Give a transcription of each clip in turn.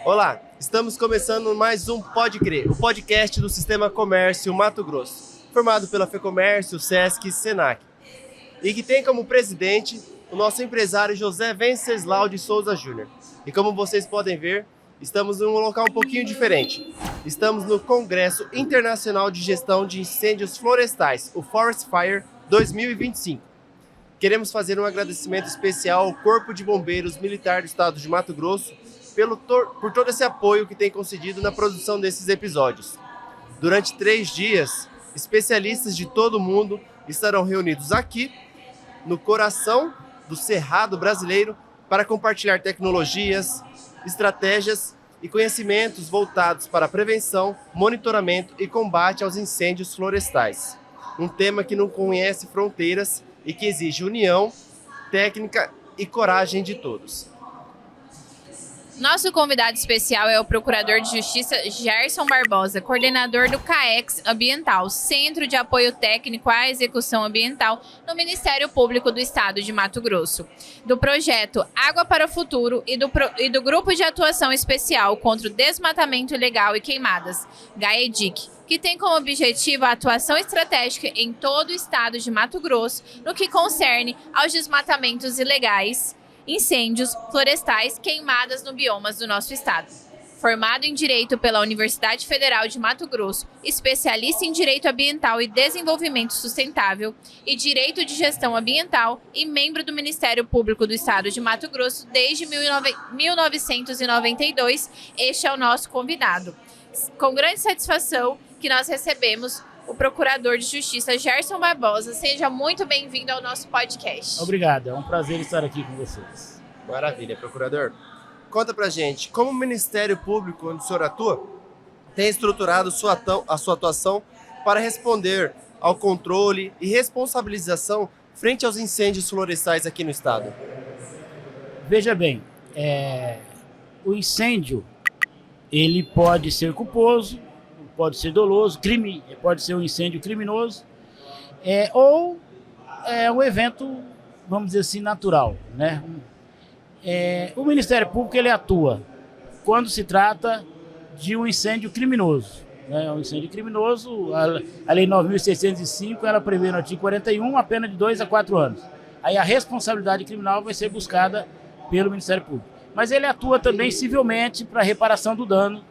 Olá, estamos começando mais um Pode Crer, o podcast do Sistema Comércio Mato Grosso, formado pela FEComércio, SESC e SENAC, e que tem como presidente o nosso empresário José Venceslau de Souza Júnior. E como vocês podem ver, estamos em um local um pouquinho diferente. Estamos no Congresso Internacional de Gestão de Incêndios Florestais, o Forest Fire 2025. Queremos fazer um agradecimento especial ao Corpo de Bombeiros Militar do Estado de Mato Grosso por todo esse apoio que tem concedido na produção desses episódios. Durante 3 dias, especialistas de todo o mundo estarão reunidos aqui, no coração do Cerrado brasileiro, para compartilhar tecnologias, estratégias e conhecimentos voltados para a prevenção, monitoramento e combate aos incêndios florestais. Um tema que não conhece fronteiras e que exige união, técnica e coragem de todos. Nosso convidado especial é o Procurador de Justiça Gerson Barbosa, coordenador do CAEX Ambiental, Centro de Apoio Técnico à Execução Ambiental no Ministério Público do Estado de Mato Grosso, do projeto Água para o Futuro e do Grupo de Atuação Especial contra o Desmatamento Ilegal e Queimadas, GAEDIC, que tem como objetivo a atuação estratégica em todo o Estado de Mato Grosso no que concerne aos desmatamentos ilegais, incêndios florestais, queimadas no biomas do nosso estado. Formado em Direito pela Universidade Federal de Mato Grosso, especialista em Direito Ambiental e Desenvolvimento Sustentável e Direito de Gestão Ambiental e membro do Ministério Público do Estado de Mato Grosso desde 1992, este é o nosso convidado. Com grande satisfação que nós recebemos o Procurador de Justiça Gerson Barbosa. Seja muito bem-vindo ao nosso podcast. Obrigado, é um prazer estar aqui com vocês. Maravilha, Procurador. Conta pra gente, como o Ministério Público onde o senhor atua tem estruturado a sua atuação para responder ao controle e responsabilização frente aos incêndios florestais aqui no estado? Veja bem, o incêndio ele pode ser culposo, pode ser doloso, pode ser um incêndio criminoso, ou um evento, vamos dizer assim, natural, né? O Ministério Público ele atua quando se trata de um incêndio criminoso, né? Um incêndio criminoso, a Lei 9.605, ela prevê no artigo 41 a pena de 2 a 4 anos. Aí a responsabilidade criminal vai ser buscada pelo Ministério Público. Mas ele atua também civilmente para reparação do dano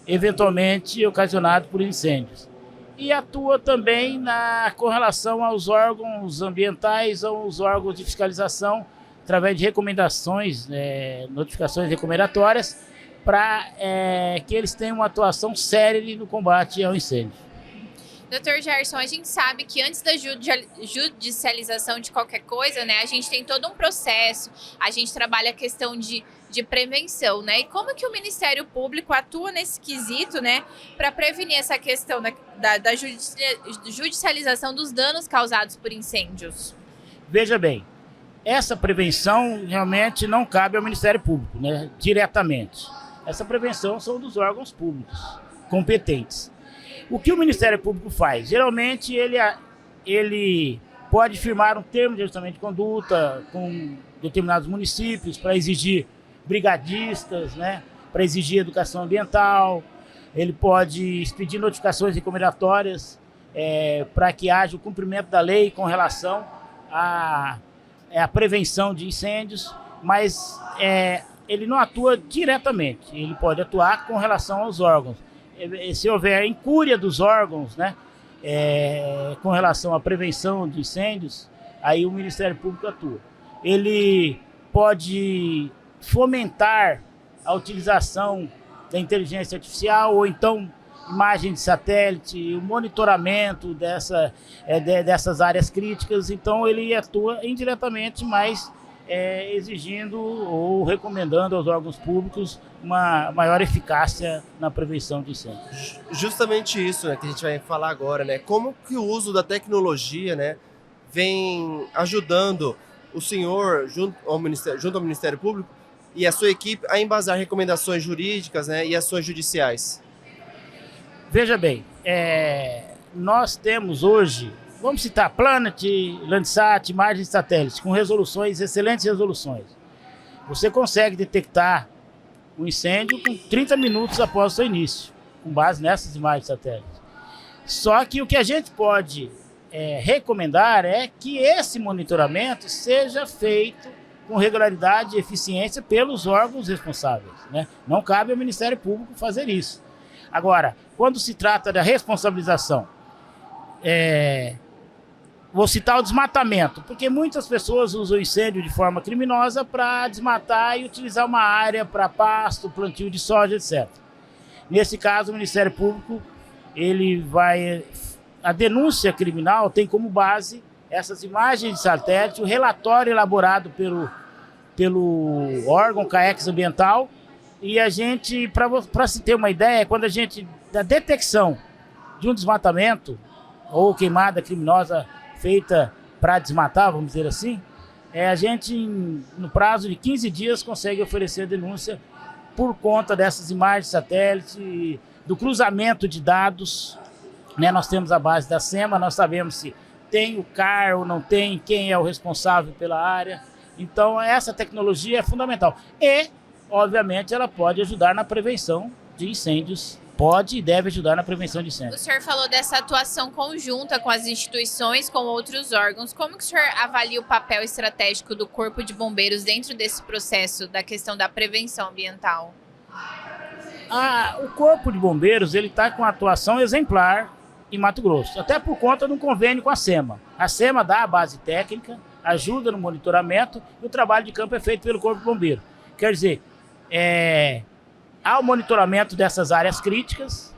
eventualmente ocasionado por incêndios. E atua também com relação aos órgãos ambientais, aos órgãos de fiscalização, através de recomendações, notificações recomendatórias, para que eles tenham uma atuação séria no combate ao incêndio. Doutor Gerson, a gente sabe que antes da judicialização de qualquer coisa, né, a gente tem todo um processo, a gente trabalha a questão de prevenção, né? E como que o Ministério Público atua nesse quesito, né, para prevenir essa questão da judicialização dos danos causados por incêndios? Veja bem, essa prevenção realmente não cabe ao Ministério Público, né, diretamente. Essa prevenção são dos órgãos públicos competentes. O que o Ministério Público faz? Geralmente ele pode firmar um termo de ajustamento de conduta com determinados municípios para exigir brigadistas, né, para exigir educação ambiental. Ele pode expedir notificações recomendatórias para que haja o cumprimento da lei com relação à prevenção de incêndios, mas ele não atua diretamente, ele pode atuar com relação aos órgãos. Se houver incúria dos órgãos, né, com relação à prevenção de incêndios, aí o Ministério Público atua. Ele pode fomentar a utilização da inteligência artificial ou então imagem de satélite, o monitoramento dessas áreas críticas. Então ele atua indiretamente, mas exigindo ou recomendando aos órgãos públicos uma maior eficácia na prevenção de incêndios. Justamente isso, né, que a gente vai falar agora, né? Como que o uso da tecnologia, né, vem ajudando o senhor, junto ao Ministério Público e a sua equipe, a embasar recomendações jurídicas, né, e ações judiciais? Veja bem, nós temos hoje vamos citar Planet, Landsat, imagens de satélite, com resoluções, excelentes resoluções. Você consegue detectar um incêndio com 30 minutos após o seu início, com base nessas imagens de satélite. Só que o que a gente pode recomendar é que esse monitoramento seja feito com regularidade e eficiência pelos órgãos responsáveis, né? Não cabe ao Ministério Público fazer isso. Agora, quando se trata da responsabilização, vou citar o desmatamento, porque muitas pessoas usam o incêndio de forma criminosa para desmatar e utilizar uma área para pasto, plantio de soja, etc. Nesse caso, o Ministério Público, a denúncia criminal tem como base essas imagens de satélite, o relatório elaborado pelo órgão CAEX ambiental, e a gente, para se ter uma ideia, quando a gente, da detecção de um desmatamento ou queimada criminosa feita para desmatar, vamos dizer assim, a gente, no prazo de 15 dias, consegue oferecer a denúncia por conta dessas imagens de satélite, do cruzamento de dados, né? Nós temos a base da SEMA, nós sabemos se tem o CAR ou não tem, quem é o responsável pela área. Então, essa tecnologia é fundamental. E, obviamente, ela pode ajudar na prevenção de incêndios. Pode e deve ajudar na prevenção de incêndios. O senhor falou dessa atuação conjunta com as instituições, com outros órgãos. Como que o senhor avalia o papel estratégico do Corpo de Bombeiros dentro desse processo da questão da prevenção ambiental? O Corpo de Bombeiros está com atuação exemplar em Mato Grosso, até por conta de um convênio com a SEMA. A SEMA dá a base técnica, ajuda no monitoramento e o trabalho de campo é feito pelo Corpo de Bombeiros. Quer dizer, há o monitoramento dessas áreas críticas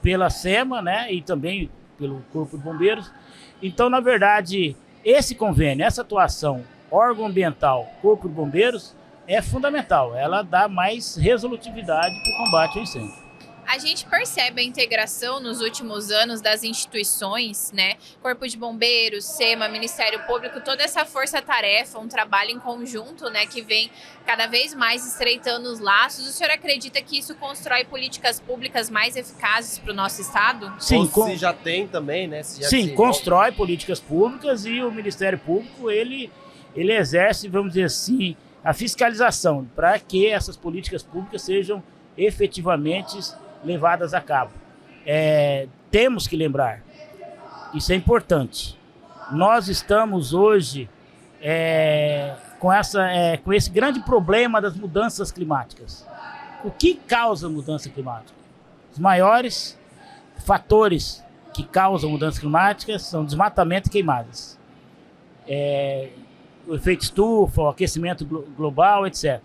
pela SEMA, né, e também pelo Corpo de Bombeiros. Então, na verdade, esse convênio, essa atuação órgão ambiental, Corpo de Bombeiros, é fundamental. Ela dá mais resolutividade para o combate ao incêndio. A gente percebe a integração nos últimos anos das instituições, né? Corpo de Bombeiros, SEMA, Ministério Público, toda essa força-tarefa, um trabalho em conjunto, né, que vem cada vez mais estreitando os laços. O senhor acredita que isso constrói políticas públicas mais eficazes para o nosso estado? Sim, se já tem também, né? Sim, constrói políticas públicas e o Ministério Público, ele exerce, vamos dizer assim, a fiscalização para que essas políticas públicas sejam efetivamente levadas a cabo. Temos que lembrar, isso é importante, nós estamos hoje com esse grande problema das mudanças climáticas. O que causa mudança climática? Os maiores fatores que causam mudanças climáticas são desmatamento e queimadas. O efeito estufa, o aquecimento global, etc.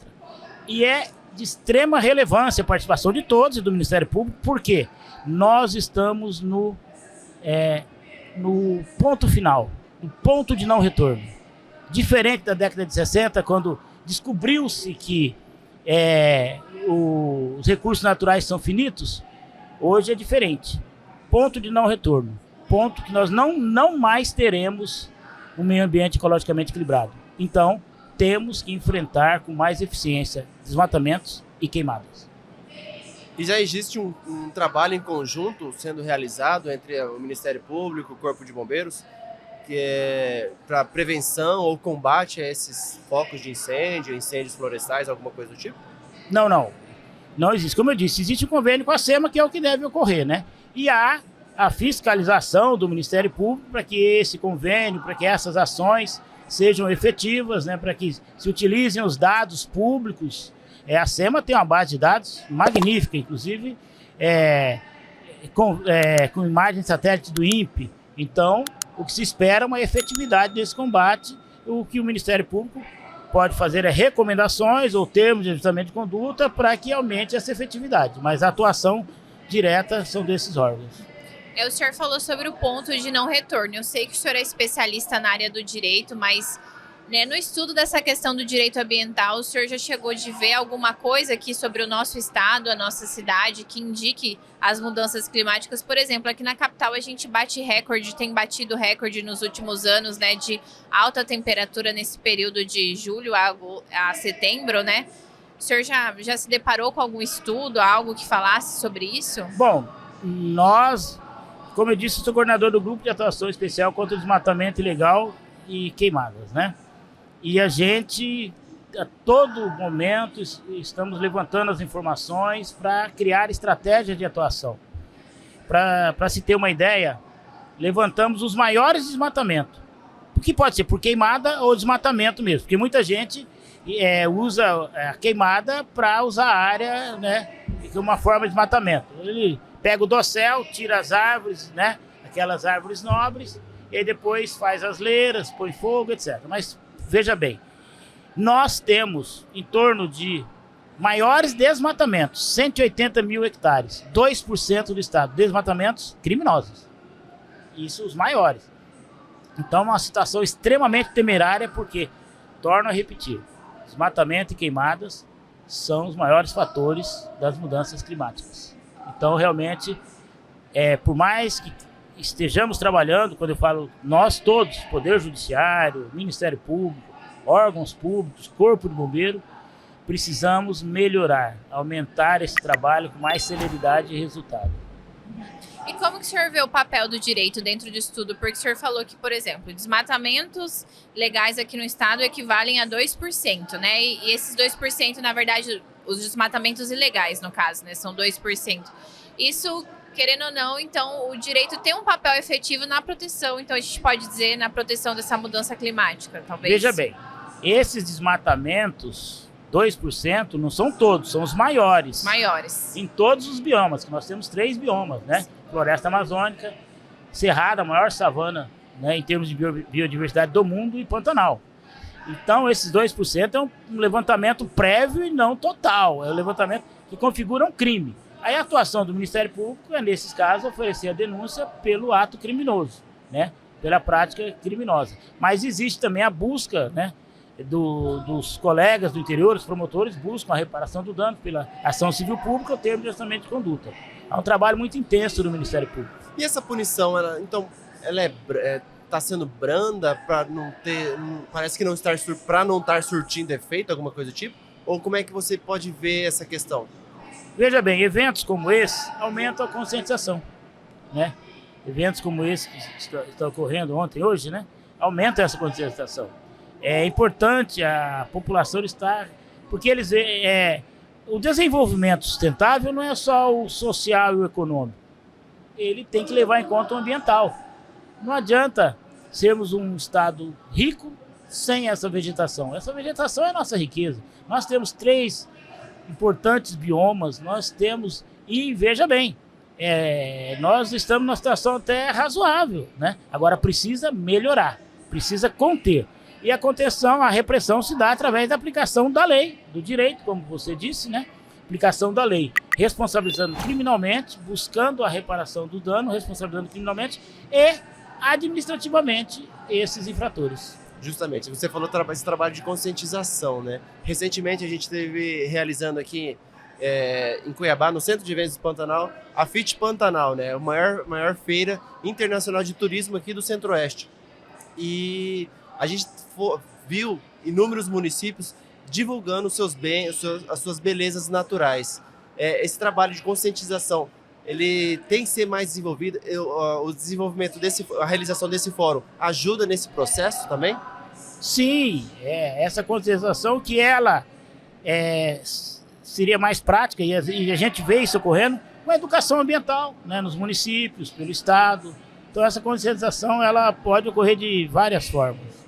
E de extrema relevância a participação de todos e do Ministério Público, porque nós estamos no ponto final, no ponto de não retorno. Diferente da década de 60, quando descobriu-se que os recursos naturais são finitos, hoje é diferente. Ponto de não retorno. Ponto que nós não mais teremos um meio ambiente ecologicamente equilibrado. Então, temos que enfrentar com mais eficiência desmatamentos e queimadas. E já existe um trabalho em conjunto sendo realizado entre o Ministério Público e o Corpo de Bombeiros, que é para prevenção ou combate a esses focos de incêndio, incêndios florestais, alguma coisa do tipo? Não existe. Como eu disse, existe um convênio com a SEMA, que é o que deve ocorrer, né? E há a fiscalização do Ministério Público para que esse convênio, para que essas ações sejam efetivas, né, para que se utilizem os dados públicos. A SEMA tem uma base de dados magnífica, inclusive com imagens de satélite do INPE. Então, o que se espera é uma efetividade desse combate. O que o Ministério Público pode fazer é recomendações ou termos de ajustamento de conduta para que aumente essa efetividade. Mas a atuação direta são desses órgãos. O senhor falou sobre o ponto de não retorno. Eu sei que o senhor é especialista na área do direito, mas, né, no estudo dessa questão do direito ambiental, o senhor já chegou de ver alguma coisa aqui sobre o nosso estado, a nossa cidade, que indique as mudanças climáticas? Por exemplo, aqui na capital a gente bate recorde, tem batido recorde nos últimos anos, né, de alta temperatura nesse período de julho a setembro, né? O senhor já se deparou com algum estudo, algo que falasse sobre isso? Bom, nós como eu disse, sou coordenador do Grupo de Atuação Especial contra o Desmatamento Ilegal e Queimadas, né? E a gente, a todo momento, estamos levantando as informações para criar estratégias de atuação. Para se ter uma ideia, levantamos os maiores desmatamentos. O que pode ser por queimada ou desmatamento mesmo, porque muita gente usa a queimada para usar a área, né, de uma forma de desmatamento. Ele pega o dossel, tira as árvores, né, aquelas árvores nobres, e aí depois faz as leiras, põe fogo, etc. Mas veja bem, nós temos em torno de maiores desmatamentos, 180 mil hectares, 2% do estado, desmatamentos criminosos. Isso os maiores. Então é uma situação extremamente temerária, porque, torno a repetir, desmatamento e queimadas são os maiores fatores das mudanças climáticas. Então, realmente, por mais que estejamos trabalhando, quando eu falo nós todos, Poder Judiciário, Ministério Público, órgãos públicos, Corpo de Bombeiro, precisamos melhorar, aumentar esse trabalho com mais celeridade e resultado. E como que o senhor vê o papel do direito dentro disso tudo? Porque o senhor falou que, por exemplo, desmatamentos legais aqui no estado equivalem a 2%, né? E esses 2%, na verdade, os desmatamentos ilegais, no caso, né? São 2%. Isso, querendo ou não, então, o direito tem um papel efetivo na proteção, então a gente pode dizer, na proteção dessa mudança climática, talvez. Veja bem, esses desmatamentos, 2%, não são todos, são os maiores. Maiores. Em todos os biomas, que nós temos 3 biomas, né? Floresta Amazônica, Cerrado, a maior savana, né, em termos de biodiversidade do mundo, e Pantanal. Então, esses 2% é um levantamento prévio e não total. É um levantamento que configura um crime. Aí a atuação do Ministério Público é, nesses casos, oferecer a denúncia pelo ato criminoso, né, pela prática criminosa. Mas existe também a busca, né, dos colegas do interior, os promotores buscam a reparação do dano pela ação civil pública ou termo de ajustamento de conduta. É um trabalho muito intenso do Ministério Público. E essa punição, ela está sendo branda para não ter, parece que não estar para não estar surtindo efeito, alguma coisa do tipo? Ou como é que você pode ver essa questão? Veja bem, eventos como esse aumentam a conscientização, né? Eventos como esse que estão ocorrendo ontem, hoje, né, aumentam essa conscientização. É importante a população estar, porque eles o desenvolvimento sustentável não é só o social e o econômico. Ele tem que levar em conta o ambiental. Não adianta sermos um estado rico sem essa vegetação. Essa vegetação é a nossa riqueza. Nós temos 3 importantes biomas, nós temos, e veja bem, nós estamos numa situação até razoável, né? Agora precisa melhorar, precisa conter. E a contenção, a repressão se dá através da aplicação da lei, do direito, como você disse, né? Aplicação da lei, responsabilizando criminalmente, buscando a reparação do dano, responsabilizando criminalmente e administrativamente esses infratores. Justamente, você falou esse trabalho de conscientização, né? Recentemente a gente esteve realizando aqui em Cuiabá, no Centro de Eventos do Pantanal, a FIT Pantanal, né? A maior feira internacional de turismo aqui do Centro-Oeste. E a gente viu inúmeros municípios divulgando os seus bens, as suas belezas naturais. Esse trabalho de conscientização, ele tem que ser mais desenvolvido. O desenvolvimento a realização desse fórum ajuda nesse processo também? Sim, essa conscientização que ela seria mais prática, e a gente vê isso ocorrendo com a educação ambiental, né, nos municípios, pelo Estado. Então essa conscientização ela pode ocorrer de várias formas.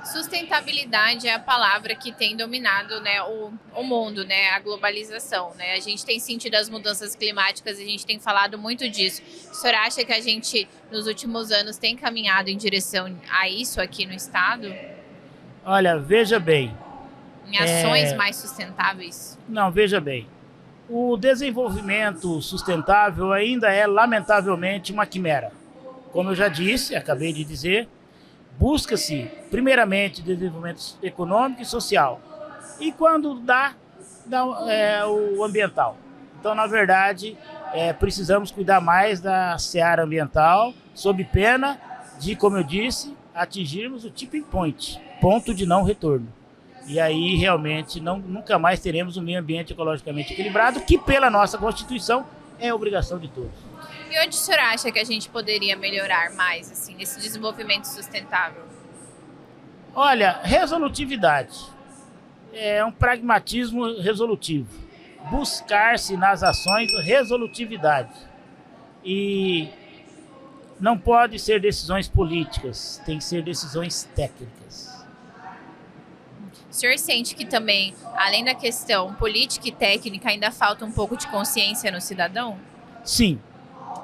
Sustentabilidade é a palavra que tem dominado, né, o mundo, né, a globalização, né? A gente tem sentido as mudanças climáticas e a gente tem falado muito disso. O senhor acha que a gente, nos últimos anos, tem caminhado em direção a isso aqui no estado? Olha, veja bem. Em ações mais sustentáveis? Não, veja bem. O desenvolvimento sustentável ainda é, lamentavelmente, uma quimera. Como eu já disse, acabei de dizer, busca-se, primeiramente, desenvolvimento econômico e social. E quando dá o ambiental. Então, na verdade, precisamos cuidar mais da seara ambiental, sob pena de, como eu disse, atingirmos o tipping point, ponto de não retorno. E aí, realmente, nunca mais teremos um meio ambiente ecologicamente equilibrado, que, pela nossa Constituição, é obrigação de todos. E E onde o senhor acha que a gente poderia melhorar mais, assim, nesse desenvolvimento sustentável? Olha, resolutividade. É um pragmatismo resolutivo. Buscar-se nas ações resolutividade. E não pode ser decisões políticas, tem que ser decisões técnicas. O senhor sente que também, além da questão política e técnica, ainda falta um pouco de consciência no cidadão? Sim,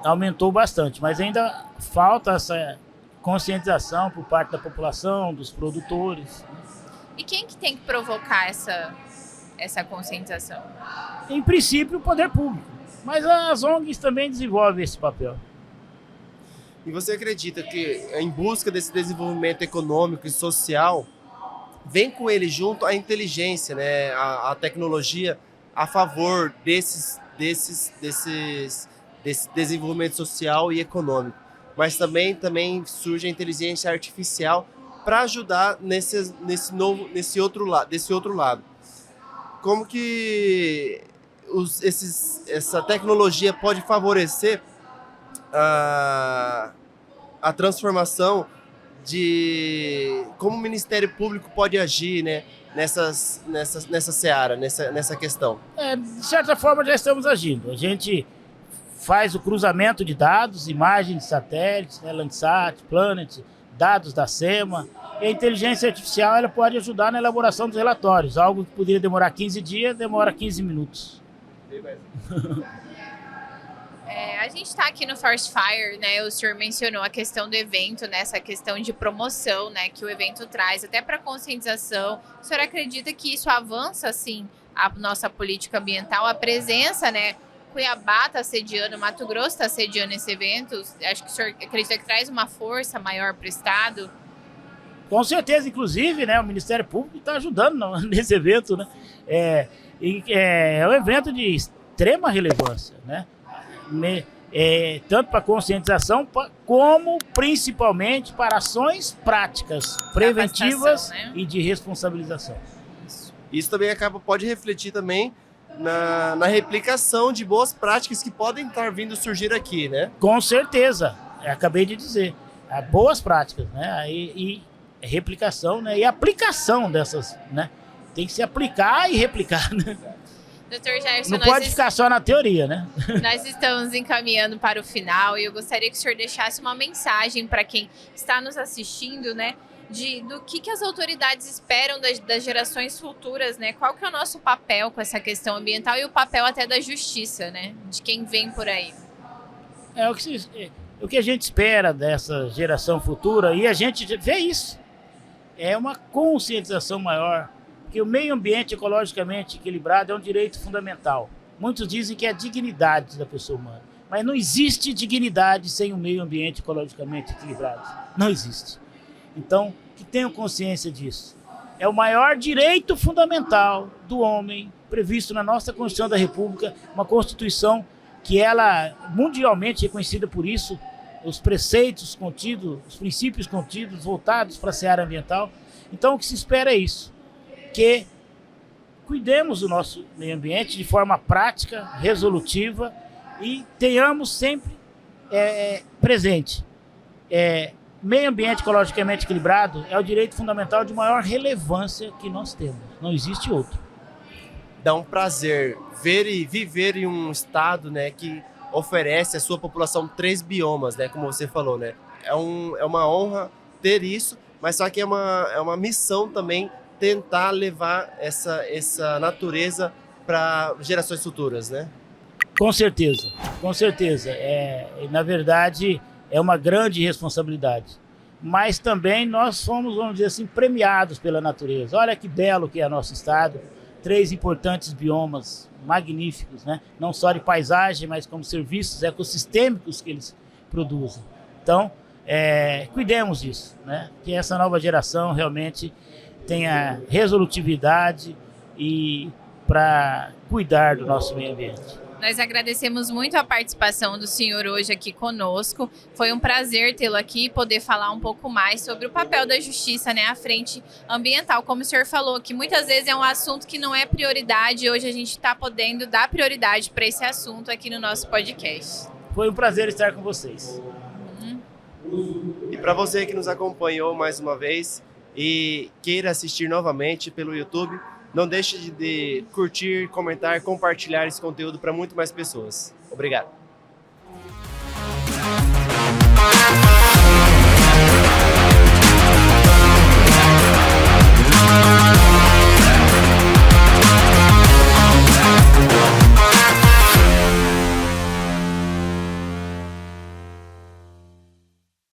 aumentou bastante, mas ainda falta essa conscientização por parte da população, dos produtores. E quem que tem que provocar essa conscientização? Em princípio, o poder público, mas as ONGs também desenvolvem esse papel. E você acredita que, em busca desse desenvolvimento econômico e social, vem com ele junto a inteligência, né? A tecnologia a favor desse desenvolvimento social e econômico? Mas também surge a inteligência artificial para ajudar desse outro lado. Como que essa tecnologia pode favorecer a transformação de como o Ministério Público pode agir, né, nessa seara, nessa questão? De certa forma já estamos agindo. A gente faz o cruzamento de dados, imagens de satélites, né, Landsat, Planet, dados da SEMA. E a inteligência artificial ela pode ajudar na elaboração dos relatórios. Algo que poderia demorar 15 dias, demora 15 minutos. A gente está aqui no Forest Fire, né? O senhor mencionou a questão do evento, né? Essa questão de promoção, né? Que o evento traz, até para conscientização. O senhor acredita que isso avança, assim, a nossa política ambiental? A presença, né? Cuiabá está sediando, Mato Grosso está sediando esse evento. Acho que o senhor acredita que traz uma força maior para o Estado? Com certeza, inclusive, né? O Ministério Público está ajudando nesse evento, né? É um evento de extrema relevância, né? Tanto para conscientização, como principalmente para ações práticas, preventivas, né? E de responsabilização. Isso também pode refletir também na replicação de boas práticas que podem estar vindo surgir aqui, né? Com certeza, acabei de dizer, boas práticas, né? E replicação, né? E aplicação dessas, né? Tem que se aplicar e replicar, né? Dr. Gerson, não pode ficar só na teoria, né? Nós estamos encaminhando para o final e eu gostaria que o senhor deixasse uma mensagem para quem está nos assistindo, né? Do que as autoridades esperam das gerações futuras, né? Qual que é o nosso papel com essa questão ambiental e o papel até da justiça, né? De quem vem por aí. O que a gente espera dessa geração futura, e a gente vê isso, é uma conscientização maior. Que o meio ambiente ecologicamente equilibrado é um direito fundamental. Muitos dizem que é a dignidade da pessoa humana. Mas não existe dignidade sem um meio ambiente ecologicamente equilibrado. Não existe. Então, que tenham consciência disso. É o maior direito fundamental do homem, previsto na nossa Constituição da República, uma Constituição que ela, mundialmente reconhecida por isso, os preceitos contidos, os princípios contidos, voltados para a seara ambiental. Então, o que se espera é isso. Que cuidemos do nosso meio ambiente de forma prática, resolutiva e tenhamos sempre presente. Meio ambiente ecologicamente equilibrado é o direito fundamental de maior relevância que nós temos. Não existe outro. Dá um prazer viver em um estado, né, que oferece à sua população 3 biomas, né, como você falou, né? É uma honra ter isso, mas só que é uma missão também tentar levar essa natureza para gerações futuras, né? Com certeza, com certeza. Na verdade, é uma grande responsabilidade. Mas também nós fomos, vamos dizer assim, premiados pela natureza. Olha que belo que é nosso estado. 3 importantes biomas magníficos, né? Não só de paisagem, mas como serviços ecossistêmicos que eles produzem. Então, cuidemos disso, né? Que essa nova geração realmente tenha resolutividade e para cuidar do nosso meio ambiente. Nós agradecemos muito a participação do senhor hoje aqui conosco. Foi um prazer tê-lo aqui e poder falar um pouco mais sobre o papel da justiça, né, à frente ambiental. Como o senhor falou, que muitas vezes é um assunto que não é prioridade e hoje a gente está podendo dar prioridade para esse assunto aqui no nosso podcast. Foi um prazer estar com vocês. E para você que nos acompanhou mais uma vez e queira assistir novamente pelo YouTube, não deixe de curtir, comentar, compartilhar esse conteúdo para muito mais pessoas. Obrigado.